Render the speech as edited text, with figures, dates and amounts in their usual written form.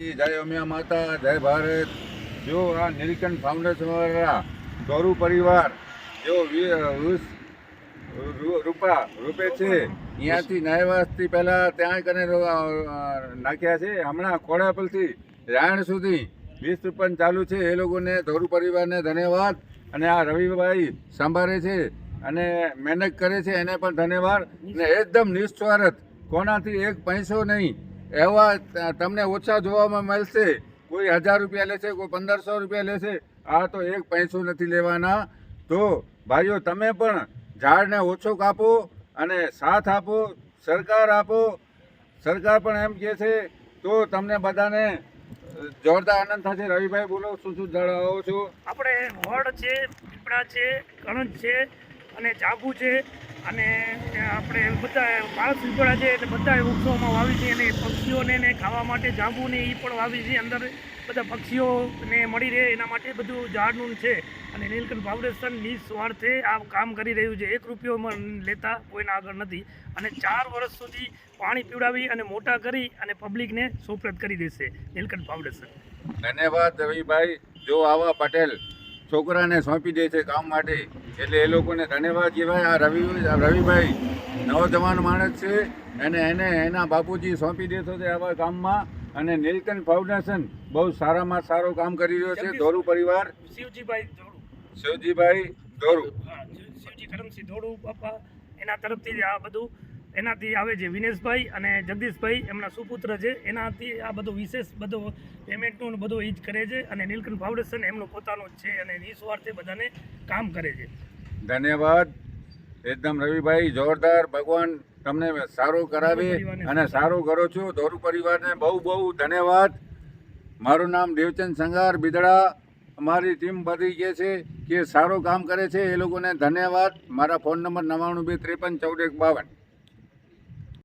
જય ઉમિયા માતા, જય ભારત। જો આ નીલકંઠ ફાઉન્ડેશન વાળા ધોરુ પરિવાર જો 20 રૂપે છે અહીંયાથી નયવાસથી પહેલાં ત્યાં કને નાખ્યા છે। હમણાં ખોડાપલથી રાયણ સુધી 20 રૂપિયા ચાલુ છે। એ લોકોને ધોરુ પરિવારને ધન્યવાદ। અને આ રવિભાઈ સંભાળે છે અને મહેનત કરે છે એને પણ ધન્યવાદ। અને એકદમ નિસ્વાર્થ, કોનાથી એક પૈસો નહીં એવા તમને ઓછા જોવામાં મળશે। કોઈ 1000 રૂપિયા લેશે, કોઈ 1500 રૂપિયા લેશે, આ તો એક પૈસો નથી લેવાના। તો ભાઈઓ તમે પણ ઝાડને ઓછો કાપો અને સાથ આપો, સરકાર આપો। સરકાર પણ એમ કહે છે તો તમને બધાને જોરદાર આનંદ થશે। રવિભાઈ બોલો, શું શું જણાવો છો? આપણે વડ છે, પીપળા છે, કણજ છે અને જાંબુ છે અને આપણે બધા માણસ પીપળા છે એટલે બધા વૃક્ષોમાં વાવી છે અને પક્ષીઓને ને ખાવા માટે જાંબુને એ પણ વાવી છે। અંદર બધા પક્ષીઓને મળી રહે એના માટે બધું ઝાડનું છે। અને નીલકંઠ ફાઉન્ડેશન નિસ્વાર્થે આ કામ કરી રહ્યું છે। 1 રૂપિયો લેતા કોઈના આગળ નથી અને 4 વર્ષ સુધી પાણી પીવડાવી અને મોટા કરી અને પબ્લિકને સુપ્રત કરી દેશે નીલકંઠ ફાઉન્ડેશન। ધન્યવાદ રવિભાઈ। જો આવા પટેલ છોકરાને સોંપી દે છે કામ માટે એટલે એ લોકોને ધન્યવાદ કહેવાય। આ રવિભાઈ નવજવાન માણસ છે અને એને એના બાપુજી સોંપી દેતો છે આવા કામમાં। અને નીલકંઠ ફાઉન્ડેશન બહુ સારામાં સારું કામ કરી રહ્યો છે। ધોરુ પરિવાર, શિવજીભાઈ ધોરુ, શિવજી કરમસિંહ ધોળુ બાપા એના તરફથી જ આ બધું એનાથી આવે છે। વિનેશભાઈ અને જગદીશભાઈ એમના સુપુત્ર છે, એનાથી આ બધું વિશેષ બધો પેમેન્ટનું બધું એ જ કરે છે। અને નીલકંઠ ફાઉન્ડેશન એમનું પોતાનું જ છે અને નિસ્વાર્થે બધાને કામ કરે છે। ધન્યવાદ એકદમ રવિભાઈ, જોરદાર। ભગવાન તમને સારું કરાવે અને સારું કરો છો। ધોરુ પરિવારને બહુ બહુ ધન્યવાદ। મારું નામ દેવચંદ સંગાર બિદડા। અમારી ટીમ બધી કહે છે કે સારું કામ કરે છે, એ લોકોને ધન્યવાદ। મારા ફોન નંબર 99 2 53 14 1 52।